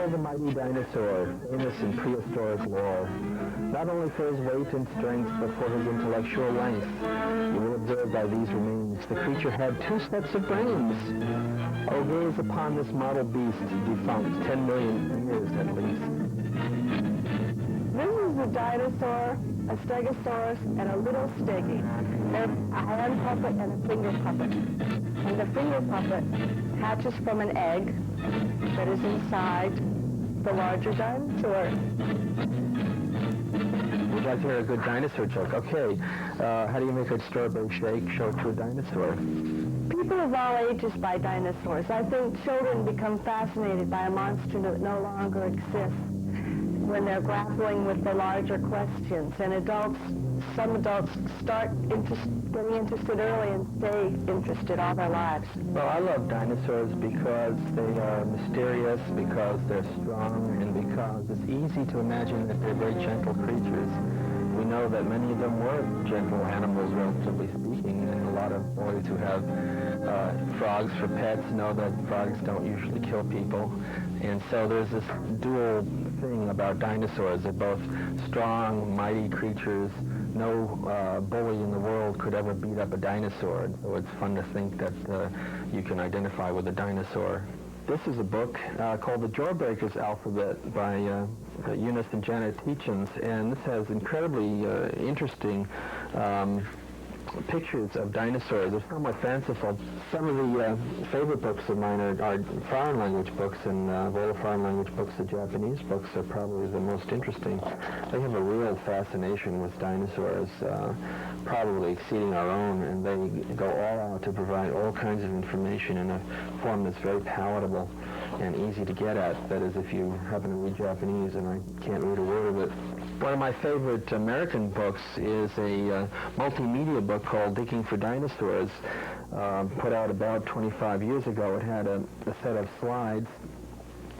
Now the mighty dinosaur, famous in prehistoric lore, not only for his weight and strength, but for his intellectual length. You will observe by these remains the creature had 2 sets of brains. Oh, gaze upon this model beast, defunct 10 million years at least. This is a dinosaur, a stegosaurus, and a little stegi. They're a hand puppet and a finger puppet. And the finger puppet hatches from an egg that is inside the larger dinosaur. You guys hear a good dinosaur joke. Okay, how do you make a strawberry shake show to a dinosaur? People of all ages buy dinosaurs. I think children become fascinated by a monster that no longer exists when they're grappling with the larger questions. And some adults start getting interested early and stay interested all their lives. Well, I love dinosaurs because they are mysterious, because they're strong, and because it's easy to imagine that they're very gentle creatures. We know that many of them were gentle animals, relatively speaking, and a lot of boys who have frogs for pets know that frogs don't usually kill people. And so there's this dual thing about dinosaurs. They're both strong, mighty creatures. No bully in the world could ever beat up a dinosaur. So it's fun to think that you can identify with a dinosaur. This is a book called The Jawbreaker's Alphabet by Eunice and Janet Teachins, and this has incredibly interesting pictures of dinosaurs. They're somewhat fanciful. Some of the favorite books of mine are foreign language books, and of all the foreign language books, the Japanese books are probably the most interesting. They have a real fascination with dinosaurs, probably exceeding our own, and they go all out to provide all kinds of information in a form that's very palatable and easy to get at. That is, if you happen to read Japanese, and I can't read a word of it. One of my favorite American books is a multimedia book called Digging for Dinosaurs, put out about 25 years ago. It had a set of slides,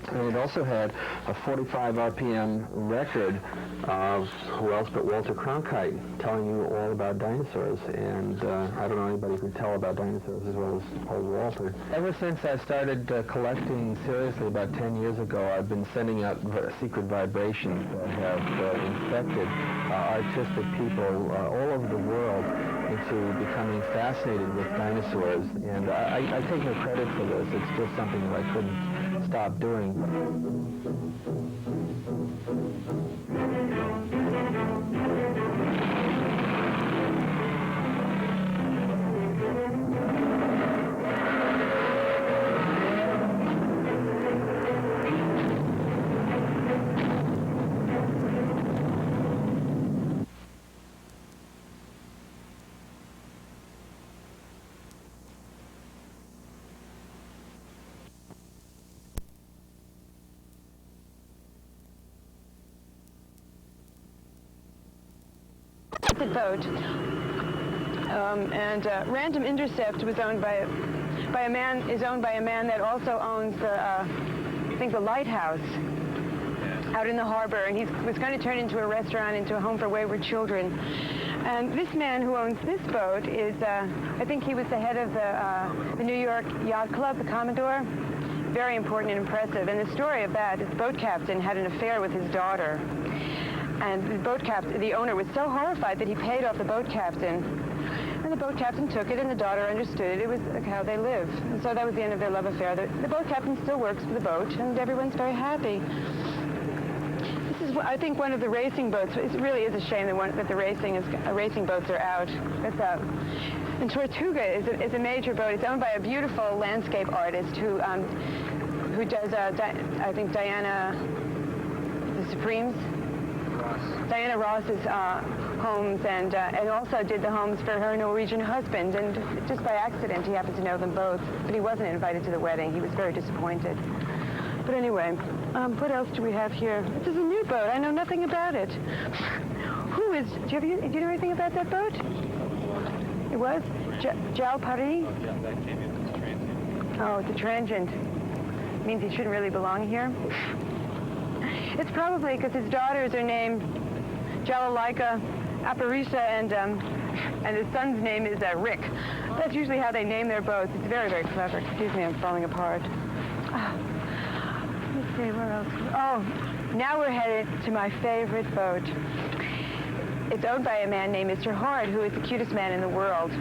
and it also had a 45 RPM record of who else but Walter Cronkite telling you all about dinosaurs. And I don't know anybody who can tell about dinosaurs as well as old Walter. Ever since I started collecting seriously about 10 years ago, I've been sending out secret vibrations that have infected artistic people all over the world into becoming fascinated with dinosaurs. And I take no credit for this. It's just something that I couldn't stop doing. Boat, and Random Intercept was owned by a man that also owns the I think the lighthouse out in the harbor, and he was going to turn into a restaurant, into a home for wayward children. And this man who owns this boat is I think he was the head of the New York Yacht Club, the Commodore. Very important and impressive. And the story of that is the boat captain had an affair with his daughter. And the owner was so horrified that he paid off the boat captain. And the boat captain took it, and the daughter understood it. It was how they live. And so that was the end of their love affair. The boat captain still works for the boat, and everyone's very happy. This is, I think, one of the racing boats. It really is a shame that the racing boats are out. And Tortuga is a major boat. It's owned by a beautiful landscape artist who does, I think, Diana, the Supremes. Diana Ross's homes, and also did the homes for her Norwegian husband, and just by accident he happened to know them both, but he wasn't invited to the wedding. He was very disappointed. But anyway, what else do we have here? This is a new boat. I know nothing about it. Do you know anything about that boat? It was? Jal Paris? Oh, it's a transient. It means he shouldn't really belong here. It's probably because his daughters are named Jalalaika, Aparisa, and his son's name is Rick. That's usually how they name their boats. It's very, very clever. Excuse me, I'm falling apart. Let's see, where else? Oh, now we're headed to my favorite boat. It's owned by a man named Mr. Hard, who is the cutest man in the world.